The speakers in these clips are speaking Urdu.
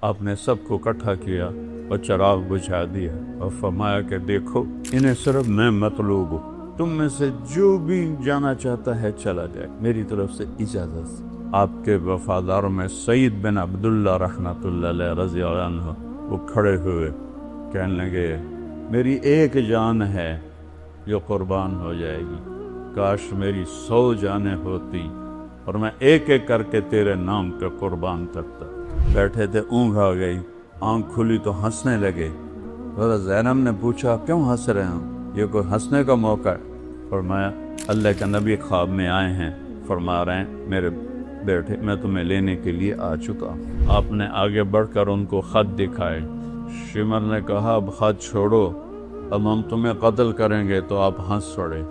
آپ نے سب کو اکٹھا کیا اور چراغ بجھا دیا اور فرمایا کہ دیکھو انہیں صرف میں مطلوب ہوں، تم میں سے جو بھی جانا چاہتا ہے چلا جائے، میری طرف سے اجازت۔ آپ کے وفاداروں میں سعید بن عبداللہ رحمۃ اللہ علیہ رضی اللہ عنہ وہ کھڑے ہوئے کہنے لگے میری ایک جان ہے جو قربان ہو جائے گی، کاش میری 100 جانیں ہوتی اور میں ایک ایک کر کے تیرے نام پہ قربان کرتا۔ بیٹھے تھے، اونگھ آ گئی، آنکھ کھلی تو ہنسنے لگے۔ حضرت زینب نے پوچھا کیوں ہنس رہے ہیں، یہ کوئی ہنسنے کا موقع ہے؟ فرمایا اللہ کا نبی خواب میں آئے ہیں، فرما رہے ہیں میرے بیٹے میں تمہیں لینے کے لیے آ چکا ہوں۔ آپ نے آگے بڑھ کر ان کو خط دکھائے۔ شمر نے کہا اب خط چھوڑو، اب ہم تمہیں قتل کریں گے، تو آپ ہنس پڑے۔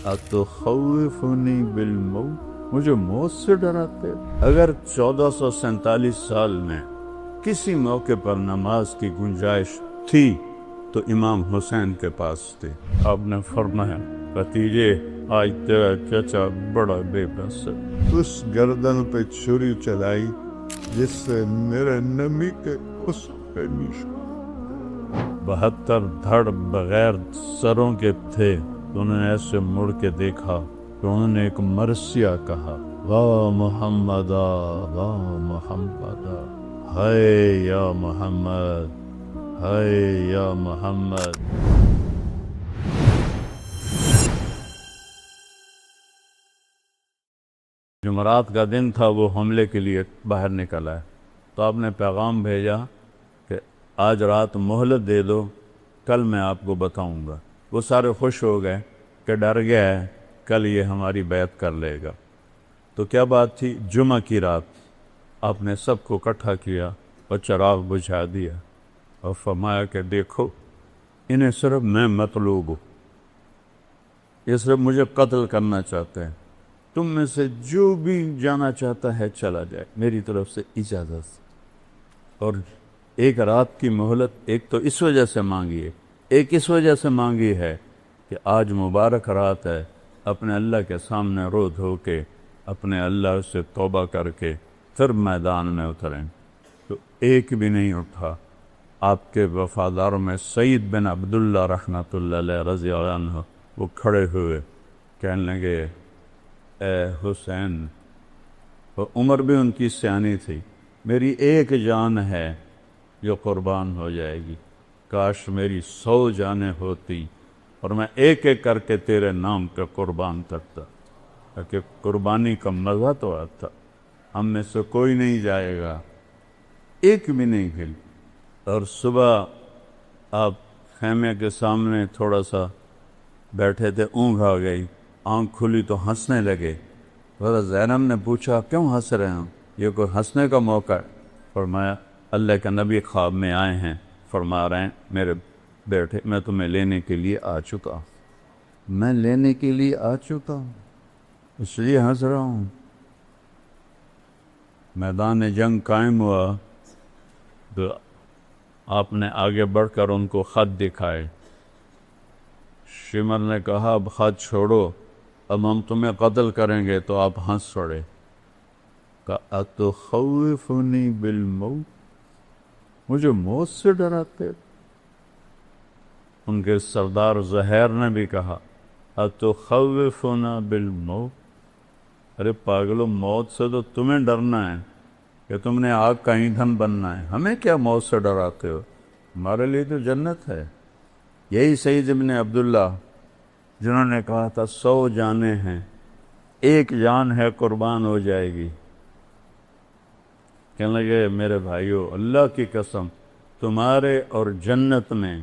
اتخوفنی بالموت، مجھے موت سے ڈراتے؟ اگر 1447 سال میں کسی موقع پر نماز کی گنجائش تھی تو امام حسین کے پاس تھی۔ آپ نے فرمایا بھتیجے آج تیرا چچا بڑا بے بس ہے، اس گردن پہ چھری چلائی جس سے میرے نبی کے حسن پہ نشان۔ 72 دھڑ بغیر سروں کے تھے، تو انہوں نے ایسے مڑ کے دیکھا تو انہوں نے ایک مرثیہ کہا واہ محمدہ واہ محمدہ، ہائے یا محمد ہائے یا محمد۔ جمعرات کا دن تھا، وہ حملے کے لیے باہر نکل آئے، تو آپ نے پیغام بھیجا کہ آج رات مہلت دے دو، کل میں آپ کو بتاؤں گا۔ وہ سارے خوش ہو گئے کہ ڈر گیا ہے کل یہ ہماری بیعت کر لے گا۔ تو کیا بات تھی؟ جمعہ کی رات آپ نے سب کو اکٹھا کیا اور چراغ بجھا دیا اور فرمایا کہ دیکھو انہیں صرف میں مطلوب ہوں، یہ صرف مجھے قتل کرنا چاہتے ہیں، تم میں سے جو بھی جانا چاہتا ہے چلا جائے، میری طرف سے اجازت۔ اور ایک رات کی مہلت ایک تو اس وجہ سے مانگی ہے، ایک اس وجہ سے مانگی ہے کہ آج مبارک رات ہے، اپنے اللہ کے سامنے رو دھو کے اپنے اللہ سے توبہ کر کے پھر میدان میں اتریں۔ تو ایک بھی نہیں اٹھا۔ آپ کے وفاداروں میں سعید بن عبداللہ رحمۃ اللہ علیہ رضی اللہ عنہ وہ کھڑے ہوئے کہنے لگے اے حسین، اور عمر بھی ان کی سیانی تھی، میری ایک جان ہے جو قربان ہو جائے گی، کاش میری 100 جانیں ہوتی اور میں ایک ایک کر کے تیرے نام پہ قربان کرتا، تاکہ قربانی کا مزہ تو آتا۔ ہم میں سے کوئی نہیں جائے گا، ایک بھی نہیں ہل۔ اور صبح آپ خیمے کے سامنے تھوڑا سا بیٹھے تھے، اونگھ آ گئی، آنکھ کھلی تو ہنسنے لگے۔ حضرت زینب نے پوچھا کیوں ہنس رہے ہیں، یہ کوئی ہنسنے کا موقع ہے؟ فرمایا اللہ کا نبی خواب میں آئے ہیں، فرما رہے ہیں میرے بیٹے میں تمہیں لینے کے لیے آ چکا ہوں۔ میں لینے کے لیے آ چکا ہوں اس لیے ہنس رہا ہوں۔ میدان جنگ قائم ہوا تو آپ نے آگے بڑھ کر ان کو خط دکھائے۔ شمر نے کہا اب خط چھوڑو، اب ہم تمہیں قتل کریں گے، تو آپ ہنس پڑے۔ اتخوفنی بالموت، مجھے موت سے ڈراتے؟ ان کے سردار زہیر نے بھی کہا اتخوفنا بالموت، ارے پاگلو موت سے تو تمہیں ڈرنا ہے کہ تم نے آگ کا ایندھن بننا ہے، ہمیں کیا موت سے ڈراتے ہو، ہمارے لیے تو جنت ہے۔ یہی سعید ابن عبداللہ جنہوں نے کہا تھا 100 جانیں ہیں، ایک جان ہے قربان ہو جائے گی، کہنے لگے میرے بھائیو اللہ کی قسم تمہارے اور جنت میں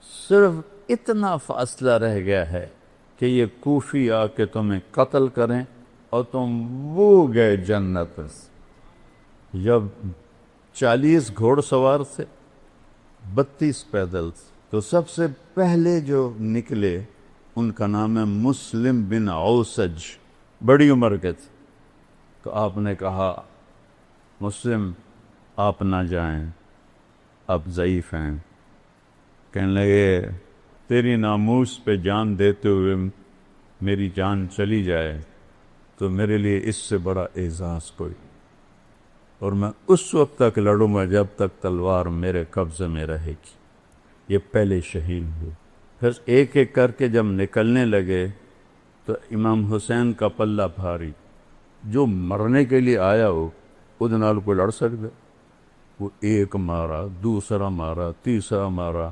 صرف اتنا فاصلہ رہ گیا ہے کہ یہ کوفی آ کے تمہیں قتل کریں اور تم وہ گئے جنت۔ جب 40 گھوڑ سوار تھے، 32 پیدل، تو سب سے پہلے جو نکلے ان کا نام ہے مسلم بن اوسج، بڑی عمر کے تھے۔ تو آپ نے کہا مسلم آپ نہ جائیں، آپ ضعیف ہیں۔ کہنے لگے تیری ناموس پہ جان دیتے ہوئے میری جان چلی جائے تو میرے لیے اس سے بڑا اعزاز کوئی۔ اور میں اس وقت تک لڑوں گا جب تک تلوار میرے قبضے میں رہے گی۔ یہ پہلے شہید ہوئے۔ پھر ایک ایک کر کے جب نکلنے لگے تو امام حسین کا پلہ بھاری، جو مرنے کے لیے آیا ہو وہ نال کوئی لڑ سکتا؟ وہ ایک مارا، دوسرا مارا، تیسرا مارا،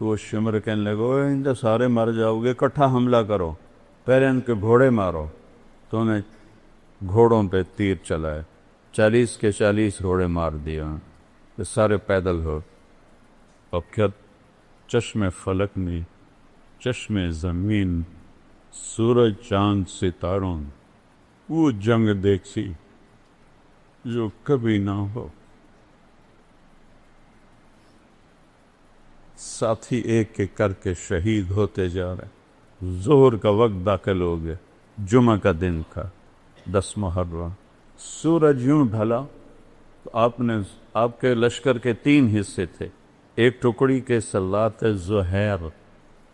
تو وہ شمر کہنے لگا ان تو سارے مر جاؤ گے، اکٹھا حملہ کرو، پہلے ان کے گھوڑے مارو۔ تو انہیں گھوڑوں پہ تیر چلائے، 40 کے 40 گھوڑے مار دیا، تو سارے پیدل ہو۔ اور کیا چشم فلک میں، چشم زمین، سورج چاند ستاروں، وہ جنگ دیکھی جو کبھی نہ ہو۔ ساتھی ایک ایک کر کے شہید ہوتے جا رہے۔ ظہر کا وقت داخل ہو گیا، جمعہ کا دن تھا، 10 محرم۔ سورج یوں ڈھلا تو آپ کے لشکر کے 3 حصے تھے۔ ایک ٹکڑی کے سردار تھے زہیر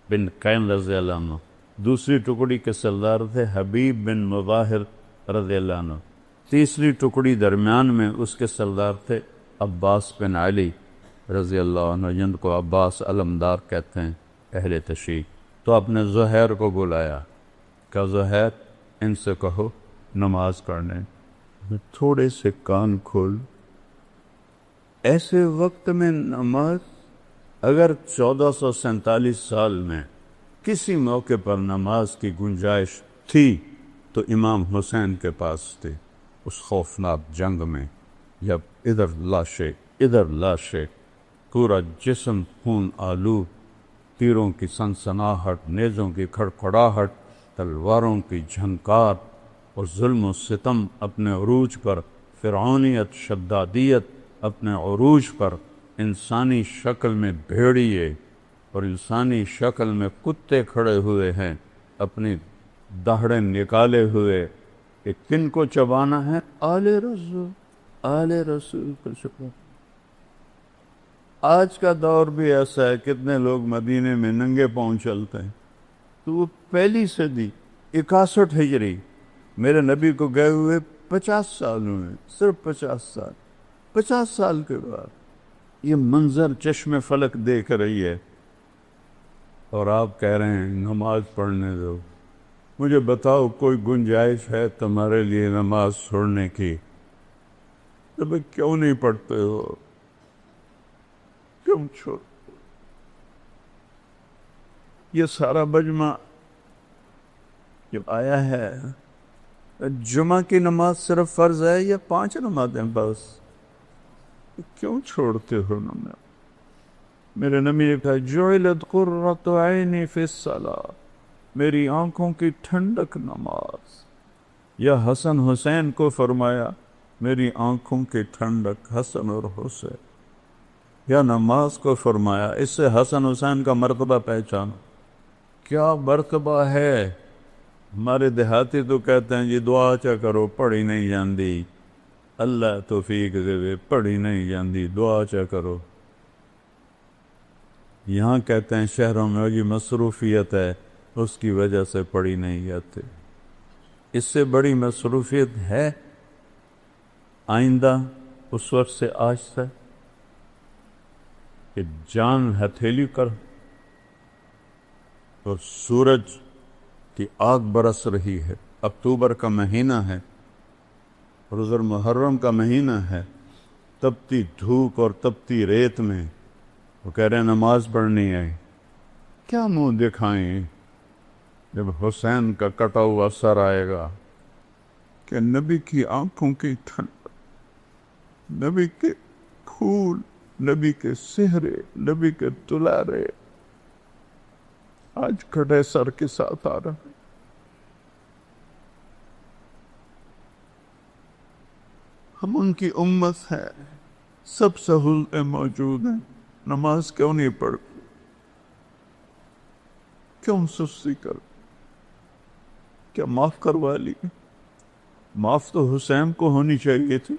بن قین رضی اللہ عنہ، دوسری ٹکڑی کے سردار تھے حبیب بن مظاہر رضی اللہ عنہ، تیسری ٹکڑی درمیان میں اس کے سردار تھے عباس بن علی رضی اللہ عنہ، جن کو عباس علمدار کہتے ہیں اہل تشیع۔ تو آپ نے زہیر کو بلایا، کہ زہیر ان سے کہو نماز پڑھنے۔ تھوڑے سے کان کھول، ایسے وقت میں نماز، اگر 1447 سال میں کسی موقع پر نماز کی گنجائش تھی تو امام حسین کے پاس تھی۔ اس خوفناک جنگ میں جب ادھر لاشیں، پورا جسم خون آلود، تیروں کی سنسناہٹ، نیزوں کی کھڑکھڑاہٹ، تلواروں کی جھنکار، اور ظلم و ستم اپنے عروج پر، فرعونیت، شدادیت اپنے عروج پر، انسانی شکل میں بھیڑیے اور انسانی شکل میں کتے کھڑے ہوئے ہیں، اپنی دہڑیں نکالے ہوئے کہ کن کو چبانا ہے؟ آل رسول کا شکر۔ آج کا دور بھی ایسا ہے، کتنے لوگ مدینے میں ننگے پاؤں چلتے ہیں۔ تو وہ پہلی صدی 61 ہجری، میرے نبی کو گئے ہوئے 50 سال ہوئے، صرف 50 سال کے بعد یہ منظر چشم فلک دیکھ رہی ہے، اور آپ کہہ رہے ہیں نماز پڑھنے دو۔ مجھے بتاؤ کوئی گنجائش ہے تمہارے لیے نماز چھوڑنے کی؟ تم کیوں نہیں پڑھتے ہو؟ کیوں چھوڑ؟ یہ سارا مجمع جب آیا ہے، جمعہ کی نماز صرف فرض ہے یا 5 نمازیں بس؟ کیوں چھوڑتے ہو نماز؟ میرے نبی نے کہا جعلت قرۃ عینی فی الصلاۃ، میری آنکھوں کی ٹھنڈک نماز۔ یا حسن حسین کو فرمایا میری آنکھوں کی ٹھنڈک حسن اور حسین، یا نماز کو فرمایا۔ اس سے حسن حسین کا مرتبہ پہچانو، کیا مرتبہ ہے۔ ہمارے دیہاتی تو کہتے ہیں جی دعا چا کرو، پڑھی نہیں جاندی، اللہ توفیق دے، پڑھی نہیں جاندی، دعا چا کرو۔ یہاں کہتے ہیں شہروں میں یہ مصروفیت ہے، اس کی وجہ سے پڑھی نہیں جاتے۔ اس سے بڑی مصروفیت ہے آئندہ اس وقت سے آج تک کہ جان ہتھیلی کر اور سورج کی آگ برس رہی ہے، اکتوبر کا مہینہ ہے، روز محرم کا مہینہ ہے، تپتی دھوپ اور تپتی ریت میں وہ کہہ رہے ہیں نماز پڑھنی ہے۔ کیا منہ دکھائیں جب حسین کا کٹا ہوا سر آئے گا کہ نبی کی آنکھوں کی ٹھنڈ، نبی کے پھول، نبی کے سہرے، نبی کے دلارے آج کٹے سر کے ساتھ آ رہا ہے۔ ہم ان کی امت ہے، سب سہولتیں موجود ہیں، نماز کیوں نہیں پڑھتے؟ کیوں سستی کر؟ کیا معاف کروا لی؟ معاف تو حسین کو ہونی چاہیے تھی۔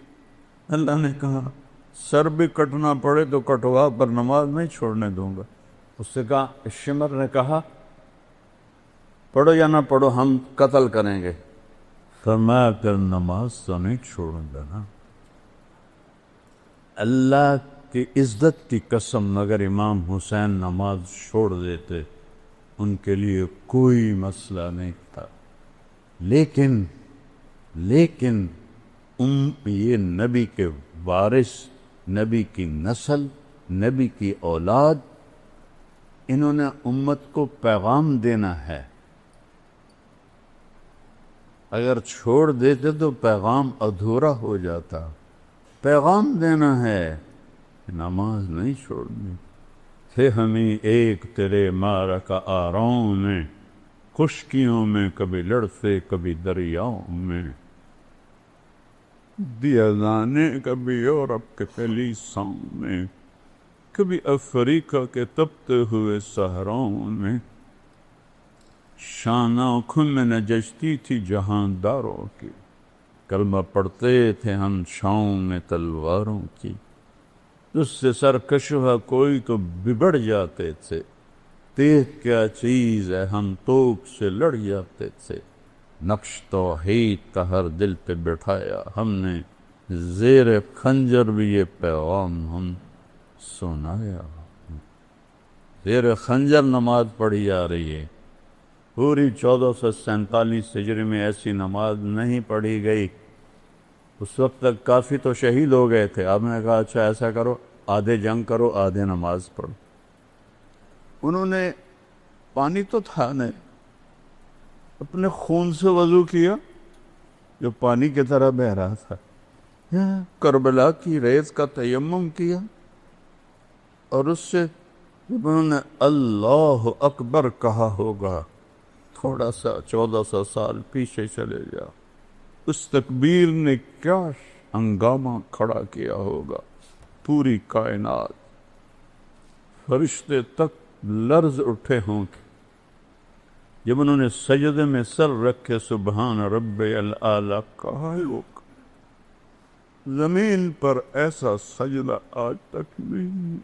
اللہ نے کہا سر بھی کٹنا پڑے تو کٹوا، پر نماز نہیں چھوڑنے دوں گا۔ اس سے کہا، شمر نے کہا پڑھو یا نہ پڑھو ہم قتل کریں گے۔ فرمایا کہ نماز تو نہیں چھوڑوں گا نا۔ اللہ کی عزت کی قسم اگر امام حسین نماز چھوڑ دیتے ان کے لیے کوئی مسئلہ نہیں تھا، لیکن یہ نبی کے وارث، نبی کی نسل، نبی کی اولاد، انہوں نے امت کو پیغام دینا ہے، اگر چھوڑ دیتے تو پیغام ادھورا ہو جاتا۔ پیغام دینا ہے، نماز نہیں چھوڑنی۔ تھے ہمیں ایک تیرے معرکہ آراؤں میں، خشکیوں میں کبھی لڑتے کبھی دریاؤں میں، دیا جانے کبھی یورپ کے کلیساؤں میں، کبھی افریقہ کے تپتے ہوئے صحراؤں میں، شان آنکھوں میں نجشتی تھی جہانداروں کی، کلمہ پڑھتے تھے ہم چھاؤں میں تلواروں کی، اس سے سرکشہ کوئی تو بگڑ جاتے تھے، تیغ کیا چیز ہے ہم توپ سے لڑ جاتے تھے، نقش توحید کا ہر دل پہ بٹھایا ہم نے، زیر خنجر بھی یہ پیغام ہم سنایا۔ زیر خنجر نماز پڑھی جا رہی ہے، پوری 1447 ہجری میں ایسی نماز نہیں پڑھی گئی۔ اس وقت تک کافی تو شہید ہو گئے تھے، آپ نے کہا اچھا ایسا کرو، آدھے جنگ کرو آدھے نماز پڑھو۔ انہوں نے پانی تو تھا نہیں، اپنے خون سے وضو کیا جو پانی کی طرح بہ رہا تھا، کربلا کی ریت کا تیمم کیا، اور اس سے جب انہوں نے اللہ اکبر کہا ہوگا، تھوڑا سا 1400 سال پیچھے چلے جا، اس تکبیر نے کیا ہنگامہ کھڑا کیا ہوگا، پوری کائنات، فرشتے تک لرز اٹھے ہوں گے جب انہوں نے سجدے میں سر رکھ کے سبحان رب الاعلی کہا ہوگا۔ زمین پر ایسا سجدہ آج تک نہیں،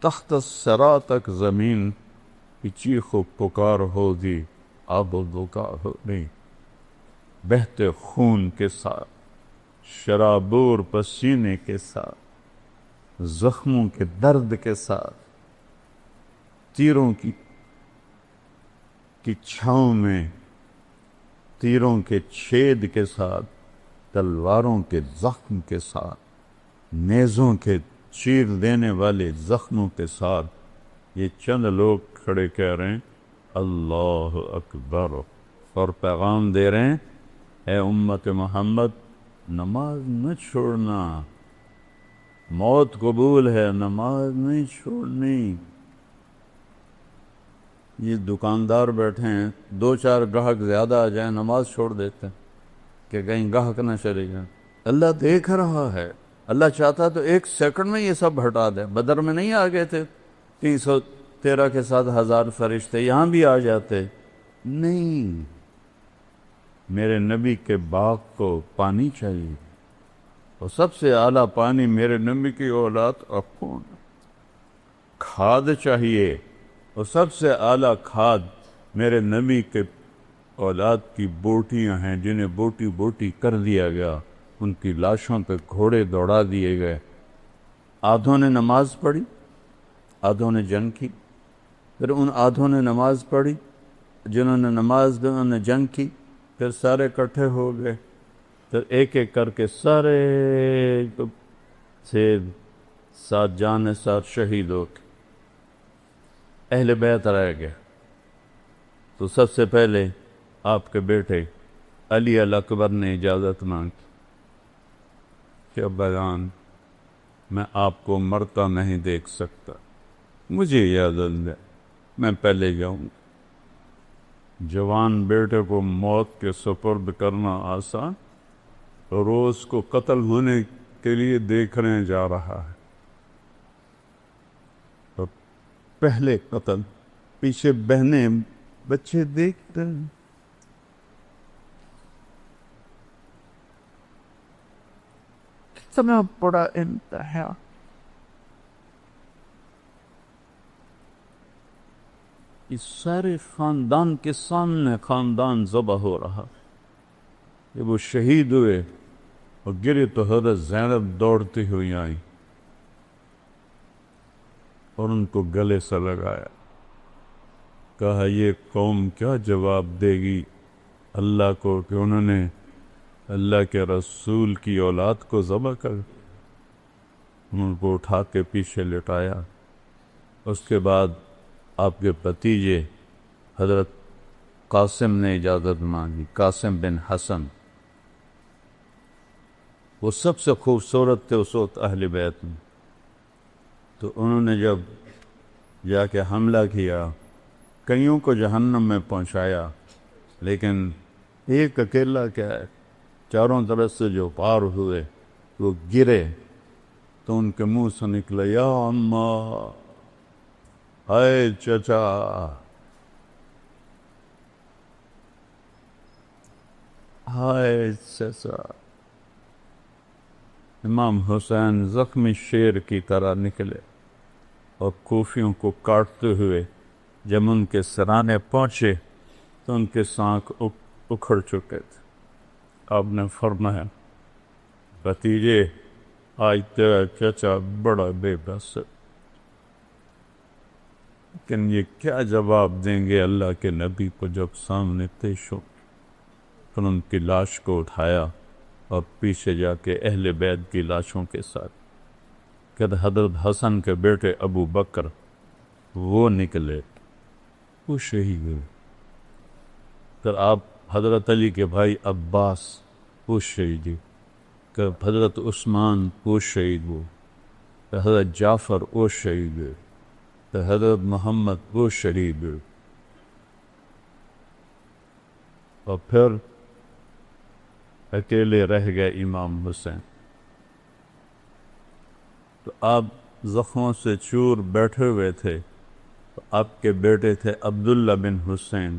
تحت الثری تک زمین کی چیخ و پکار ہوگی، آب و دکا ہوگی، بہتے خون کے ساتھ، شرابور پسینے کے ساتھ، زخموں کے درد کے ساتھ، تیروں کی چھاؤں میں، تیروں کے چھید کے ساتھ، تلواروں کے زخم کے ساتھ، نیزوں کے چیر دینے والے زخموں کے ساتھ، یہ چند لوگ کھڑے کہہ رہے ہیں اللہ اکبر، اور پیغام دے رہے ہیں اے امت محمد نماز نہ چھوڑنا، موت قبول ہے نماز نہیں چھوڑنی۔ یہ دکاندار بیٹھے ہیں، 2-4 گاہک زیادہ آ جائیں نماز چھوڑ دیتے ہیں کہ کہیں گاہک نہ چلے جائیں۔ اللہ دیکھ رہا ہے، اللہ چاہتا تو 1 سیکنڈ میں یہ سب ہٹا دے۔ بدر میں نہیں آ گئے تھے 313 کے ساتھ 1000 فرشتے، یہاں بھی آ جاتے، نہیں، میرے نبی کے باغ کو پانی چاہیے، اور سب سے اعلیٰ پانی میرے نبی کی اولاد کا خون، کھاد چاہیے، اور سب سے اعلیٰ کھاد میرے نبی کے اولاد کی بوٹیاں ہیں جنہیں بوٹی بوٹی کر دیا گیا، ان کی لاشوں پہ گھوڑے دوڑا دیے گئے۔ آدھوں نے نماز پڑھی، آدھوں نے جنگ کی، پھر ان آدھوں نے نماز پڑھی، جنہوں نے نماز کی انہوں نے جنگ کی، پھر سارے اکٹھے ہو گئے، پھر ایک ایک کر کے سارے سے ساتھ جان ساتھ شہید ہو گئے، اہل بیت رہ گئے۔ تو سب سے پہلے آپ کے بیٹے علی الاکبر نے اجازت مانگی کہ ابا جان میں آپ کو مرتا نہیں دیکھ سکتا، مجھے اجازت دے، میں پہلے جاؤں گا۔ جوان بیٹے کو موت کے سپرد کرنا آسان، روز کو قتل ہونے کے لیے دیکھنے جا رہا ہے، اور پہلے قتل، پیچھے بہنیں بچے دیکھتے ہیں۔ کتنا بڑا انتہا، اس سارے خاندان کے سامنے خاندان ذبح ہو رہا۔ جب وہ شہید ہوئے اور گری تو حضرت زینب دوڑتی ہوئی آئیں اور ان کو گلے سے لگایا، کہا یہ قوم کیا جواب دے گی اللہ کو کہ انہوں نے اللہ کے رسول کی اولاد کو ذبح کر؟ ان کو اٹھا کے پیچھے لٹایا۔ اس کے بعد آپ کے بھتیجے حضرت قاسم نے اجازت مانگی، قاسم بن حسن، وہ سب سے خوبصورت تھے اس وقت اہل بیت میں، تو انہوں نے جب جا کے حملہ کیا، کئیوں کو جہنم میں پہنچایا، لیکن ایک اکیلا کیا ہے، چاروں طرف سے جو پار ہوئے وہ گرے تو ان کے منہ سے نکلا یا اماں، ہائے چچا، ہائے چچا۔ امام حسین زخمی شیر کی طرح نکلے اور کوفیوں کو کاٹتے ہوئے جب ان کے سرانے پہنچے تو ان کے سانکھ اکھڑ چکے تھے۔ آپ نے فرمایا بھتیجے آج تیرا چچا بڑا بے بس ہے، لیکن یہ کیا جواب دیں گے اللہ کے نبی کو جب سامنے پیش ہو؟ پھر ان کی لاش کو اٹھایا اور پیچھے جا کے اہل بیت کی لاشوں کے ساتھ کہ حضرت حسن کے بیٹے ابو بکر وہ نکلے، وہ شہید ہوئے۔ پھر آپ حضرت علی کے بھائی عباس وہ شہید ہوئے، کہ حضرت عثمان وہ شہید ہوئے، کہ حضرت جعفر وہ شہید ہوئے، کہ حضرت محمد وہ شہید ہوئے، اور پھر اکیلے رہ گئے امام حسین۔ تو آپ زخموں سے چور بیٹھے ہوئے تھے، تو آپ کے بیٹے تھے عبداللہ بن حسین،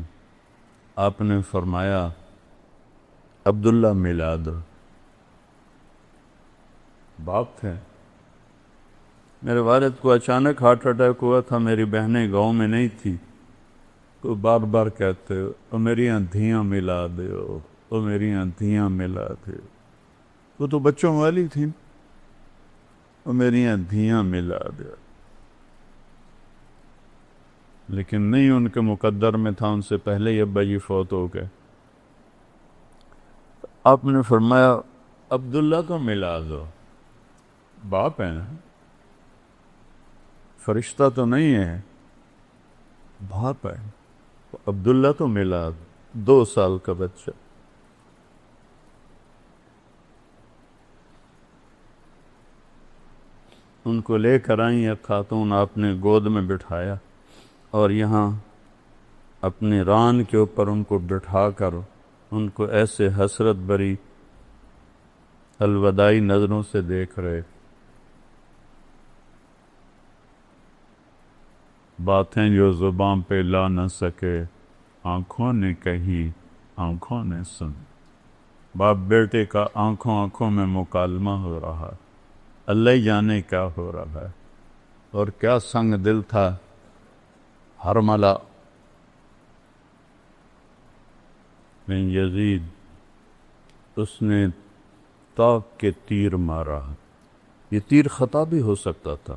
آپ نے فرمایا عبداللہ ملا دو۔ باپ تھے، میرے والد کو اچانک ہارٹ اٹیک ہوا تھا، میری بہنیں گاؤں میں نہیں تھی، تو بار بار کہتے او میری آندھیاں ملا دیو، او میری آندھیاں ملا دے، وہ تو بچوں والی تھیں، او میری آندھیاں ملا دے، لیکن نہیں ان کے مقدر میں تھا، ان سے پہلے ہی ابا جی فوت ہو گئے۔ آپ نے فرمایا عبداللہ کو ملا دو، باپ ہے نا، فرشتہ تو نہیں ہے، باپ ہے، عبداللہ تو ملا دو، 2 سال کا بچہ۔ ان کو لے کر آئیں ایک خاتون، آپ نے گود میں بٹھایا اور یہاں اپنی ران کے اوپر ان کو بٹھا کر ان کو ایسے حسرت بری الوداعی نظروں سے دیکھ رہے، باتیں جو زبان پہ لا نہ سکے آنکھوں نے کہی آنکھوں نے سن۔ باپ بیٹے کا آنکھوں آنکھوں میں مکالمہ ہو رہا، اللہ ہی جانے کیا ہو رہا ہے، اور کیا سنگ دل تھا حرملہ بن یزید، اس نے طاق کے تیر مارا، یہ تیر خطا بھی ہو سکتا تھا،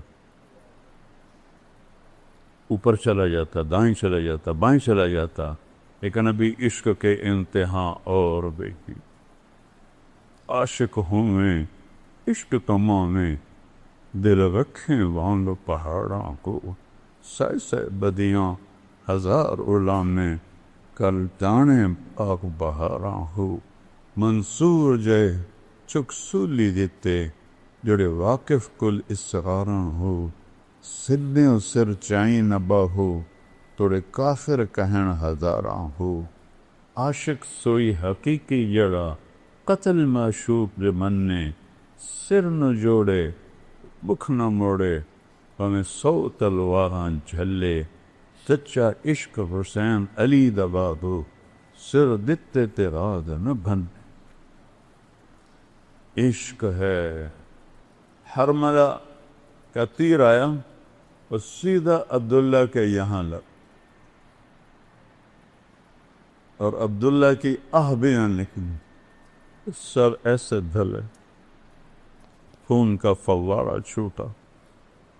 اوپر چلا جاتا، دائیں چلا جاتا، بائیں چلا جاتا، لیکن ابھی عشق کے انتہا اور بھی عاشق ہوں میں عشق کماں میں، دل رکھیں وانگ پہاڑاں کو، سہ سہ بدیاں ہزار علامیں، کل جانے آگ بہاراں ہو، منصور جے چک سولی دیتے، جڑے واقف کل اسغاراں ہو، سدھیں سر چائیں نبا ہو، توڑے کافر کہن ہزاراں ہو، عاشق سوئی حقیقی جڑا، قتل معشوق دے مننے، سر نہ جوڑے بکھ نہ موڑے، ہمیں 100 تلواراں جھلے، سچا عشق حسین علی دبادو، سر دتے تیراد نہ بھن۔ عشق ہے، حرملہ کا تیر آیا اور سیدھا عبداللہ کے یہاں لگ، اور عبداللہ کی آہ بھی نہ نکلی، سر ایسے دھلے۔ خون کا فوارہ چھوٹا،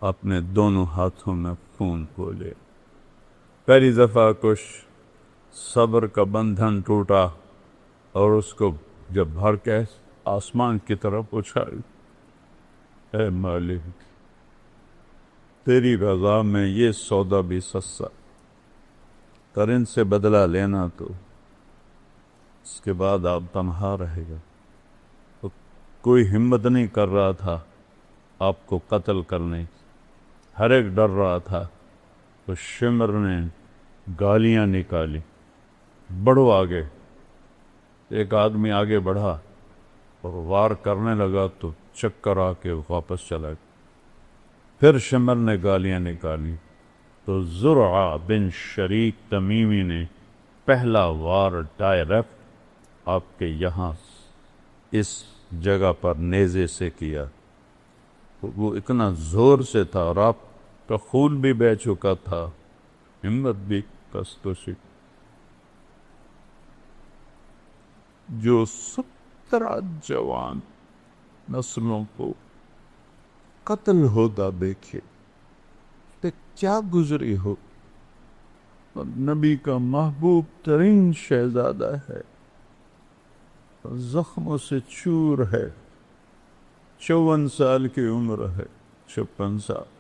اپنے دونوں ہاتھوں میں خون کو لے۔ پہلی دفعہ کچھ صبر کا بندھن ٹوٹا اور اس کو جب بھر کے آسمان کی طرف اچھائی، اے مالک تیری رضا میں یہ سودا بھی سستا، کر ان سے بدلہ لینا تو اس کے بعد آپ تنہا رہے گا۔ تو کوئی ہمت نہیں کر رہا تھا آپ کو قتل کرنے، ہر ایک ڈر رہا تھا۔ تو شمر نے گالیاں نکالی، بڑھو آگے۔ ایک آدمی آگے بڑھا اور وار کرنے لگا تو چکر آ کے واپس چلا گیا۔ پھر شمر نے گالیاں نکالی تو زرعہ بن شریک تمیمی نے پہلا وار ڈائریکٹ آپ کے یہاں اس جگہ پر نیزے سے کیا۔ وہ اتنا زور سے تھا اور آپ کا خون بھی بہہ چکا تھا، ہمت بھی کست و شک۔ جو 17 جوان نسلوں کو قتل ہوتا دیکھے تو کیا گزری ہو۔ اور نبی کا محبوب ترین شہزادہ ہے، زخموں سے چور ہے، 54 سال کی عمر ہے، 56 سال۔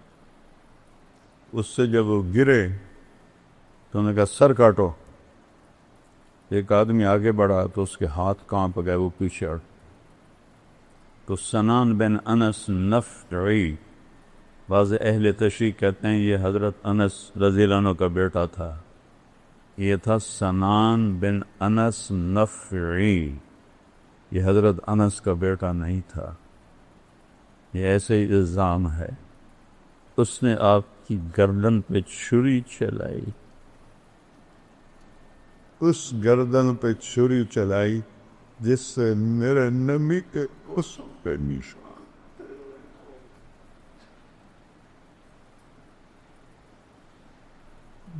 اس سے جب وہ گرے تو انہوں نے کہا سر کاٹو۔ ایک آدمی آگے بڑھا تو اس کے ہاتھ کانپ گئے، وہ پیچھے ہٹ۔ تو سنان بن انس نفعی، بعض اہل تشریح کہتے ہیں یہ حضرت انس رضی اللہ عنہ کا بیٹا تھا، یہ تھا سنان بن انس نفعی، یہ حضرت انس کا بیٹا نہیں تھا، یہ ایسے ہی الزام ہے۔ اس نے آپ کی گردن پہ چھری چلائی، اس گردن پہ چھری چلائی جس سے میرے نبی کے اس پہ نشان،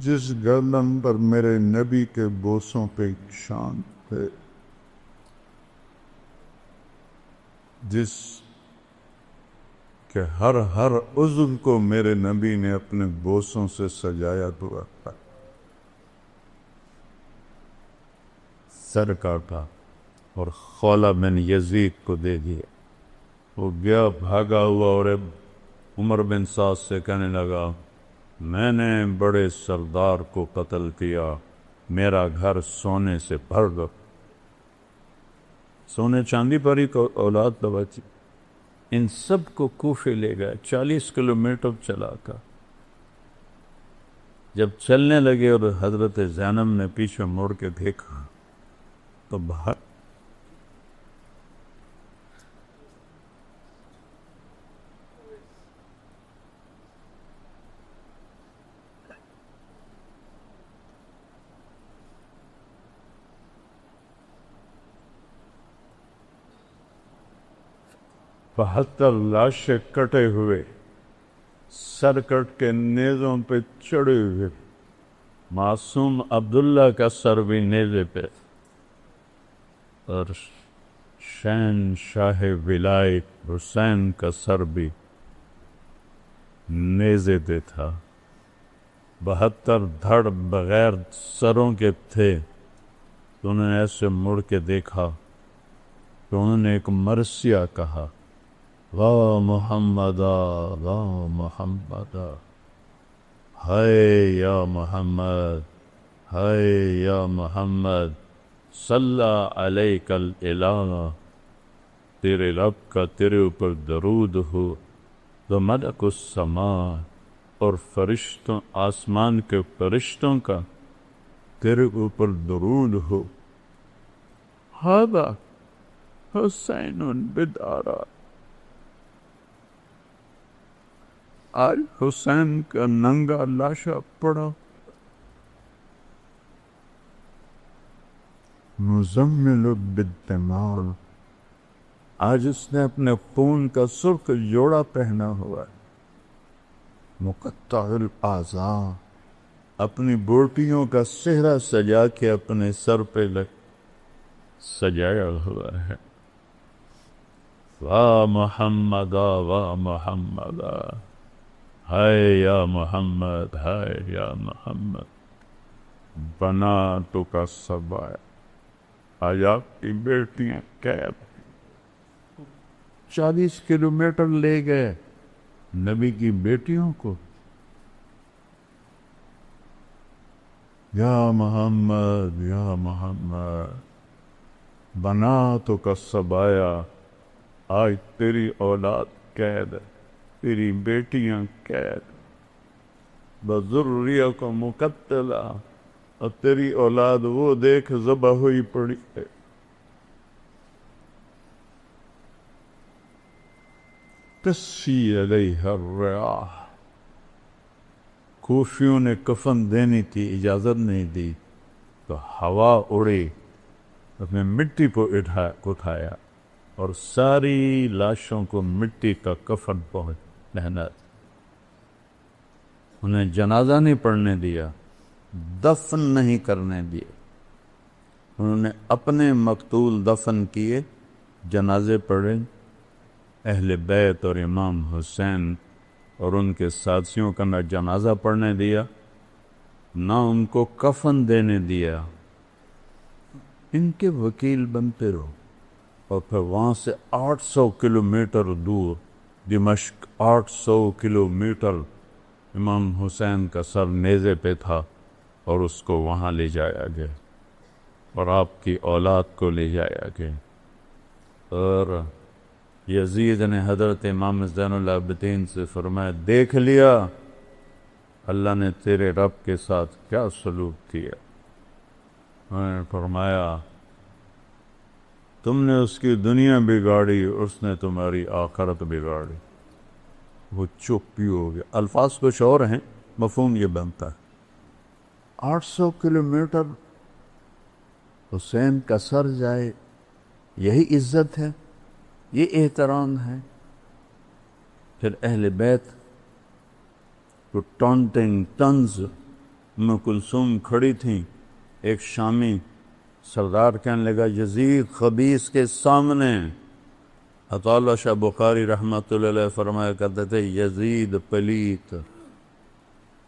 جس گردن پر میرے نبی کے بوسوں پہ نشان تھے، جس کہ ہر عضو کو میرے نبی نے اپنے بوسوں سے سجایا ہوا تھا۔ سر کاٹا اور خولہ بن یزید کو دے دیا۔ وہ گیا بھاگا ہوا اور عمر بن سعد سے کہنے لگا میں نے بڑے سردار کو قتل کیا، میرا گھر سونے سے بھر دو۔ سونے چاندی پر ہی تو اولاد تو بچی۔ ان سب کو کوفے لے گئے، 40 کلومیٹر چلا کر۔ جب چلنے لگے اور حضرت زینب نے پیچھے مڑ کے دیکھا تو باہر بہتر لاشیں کٹے ہوئے، سر کٹ کے نیزوں پہ چڑھے ہوئے، معصوم عبداللہ کا سر بھی نیزے پہ، اور شہنشاہ ولایت حسین کا سر بھی نیزے پہ تھا۔ 72 دھڑ بغیر سروں کے تھے۔ تو انہوں نے ایسے مڑ کے دیکھا تو انہوں نے ایک مرثیہ کہا، واہ محمدہ واہ محمدہ، ہائے یا محمد ہائے یا محمد، صلی علیک الالہ، تیرے رب کا تیرے اوپر درود ہو، تو ملک السماء، اور فرشتوں آسمان کے فرشتوں کا تیرے اوپر درود ہو، ھذا حسین بدارا، آج حسین کا ننگا لاشا پڑا، مزمل بالدماء، آج اس نے اپنے خون کا سرخ جوڑا پہنا ہوا ہے، مقطع الاعضاء، اپنی بوٹیوں کا صحرا سجا کے اپنے سر پہ سجایا ہوا ہے، واہ محمد واہ محمد، ہائے یا محمد ہائے یا محمد، بناتو کا سبایا، آج آپ کی بیٹیاں قید 40 کلومیٹر لے گئے نبی کی بیٹیوں کو. یا محمد یا محمد، بناتو کا سبایا، آج تیری اولاد قید ہے، تیری بیٹیاں قید، بذریہ کو مقتلہ، اور تیری اولاد وہ دیکھ ذبح ہوئی پڑی ہے. تسی علیہ الریاح، کوفیوں نے کفن دینی تھی، اجازت نہیں دی تو ہوا اڑی، اس نے مٹی کو اٹھایا اور ساری لاشوں کو مٹی کا کفن پہنا. انہیں جنازہ نہیں پڑھنے دیا، دفن نہیں کرنے دیے. انہوں نے اپنے مقتول دفن کیے، جنازے پڑھے. اہل بیت اور امام حسین اور ان کے ساتھیوں کا نہ جنازہ پڑھنے دیا، نہ ان کو کفن دینے دیا. ان کے وکیل بنتے رہو. اور پھر وہاں سے 800 کلومیٹر دور دمشق، 800 کلومیٹر امام حسین کا سر نیزے پہ تھا اور اس کو وہاں لے جایا گیا اور آپ کی اولاد کو لے جایا گیا. اور یزید نے حضرت امام زین العابدین سے فرمایا، دیکھ لیا اللہ نے تیرے رب کے ساتھ کیا سلوک کیا. انہوں نے فرمایا تم نے اس کی دنیا بگاڑی، اس نے تمہاری آخرت بگاڑی. وہ چپ ہی ہو گیا. الفاظ کچھ اور ہیں، مفہوم یہ بنتا ہے. 800 کلومیٹر حسین کا سر جائے، یہی عزت ہے، یہ احترام ہے. پھر اہل بیت کو ٹانٹنگ طنز. ام کلثوم کھڑی تھیں، ایک شامی سردار کہنے لگا یزید خبیث کے سامنے. عطا اللہ شاہ بخاری رحمۃ اللہ علیہ فرمایا کرتے تھے یزید پلیت.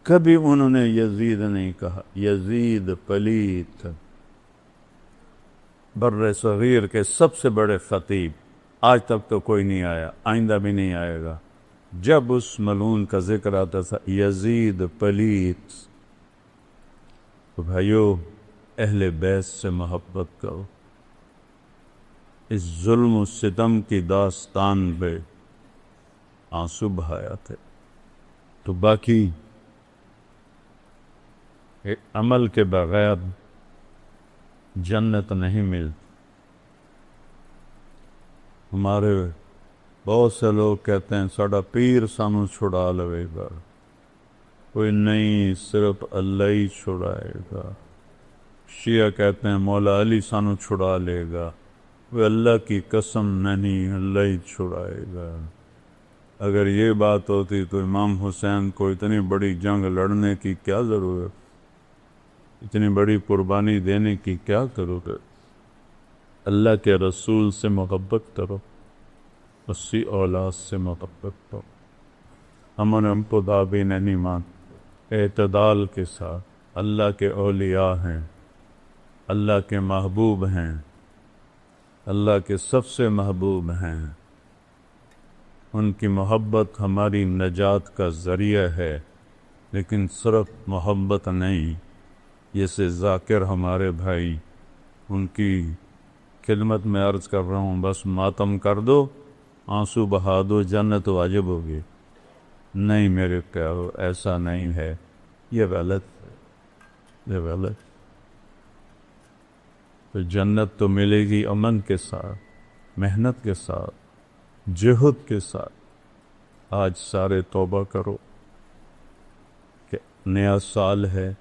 کبھی انہوں نے یزید نہیں کہا، یزید پلیت. بر صغیر کے سب سے بڑے خطیب، آج تک تو کوئی نہیں آیا، آئندہ بھی نہیں آئے گا. جب اس ملعون کا ذکر آتا تھا یزید پلیت. تو بھائیو، اہل بیت سے محبت کرو. اس ظلم و ستم کی داستان پہ آنسو بہایا تھے. تو باقی عمل کے بغیر جنت نہیں ملتی. ہمارے بہت سے لوگ کہتے ہیں ساڑا پیر سانو چھڑا لوے گا. کوئی نہیں، صرف اللہ ہی چھڑائے گا. شیعہ کہتے ہیں مولا علی سانو چھڑا لے گا. وہ اللہ کی قسم نہیں، اللہ ہی چھڑائے گا. اگر یہ بات ہوتی تو امام حسین کو اتنی بڑی جنگ لڑنے کی کیا ضرورت، اتنی بڑی قربانی دینے کی کیا ضرورت. اللہ کے رسول سے محبت کرو، اسی اولاد سے محبت کرو. ہم کو دعوی نہیں مان، اعتدال کے ساتھ. اللہ کے اولیاء ہیں، اللہ کے محبوب ہیں، اللہ کے سب سے محبوب ہیں. ان کی محبت ہماری نجات کا ذریعہ ہے، لیکن صرف محبت نہیں. جیسے ذاکر ہمارے بھائی، ان کی خدمت میں عرض کر رہا ہوں، بس ماتم کر دو، آنسو بہا دو، جنت واجب ہوگی. نہیں میرے پیارو، ایسا نہیں ہے. یہ غلط ہے، یہ غلط. تو جنت تو ملے گی امن کے ساتھ، محنت کے ساتھ، جہد کے ساتھ. آج سارے توبہ کرو کہ نیا سال ہے،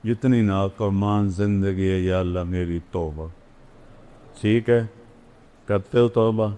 جتنی نافرمان زندگی ہے یا اللہ میری توبہ. ٹھیک ہے، کرتے ہو توبہ؟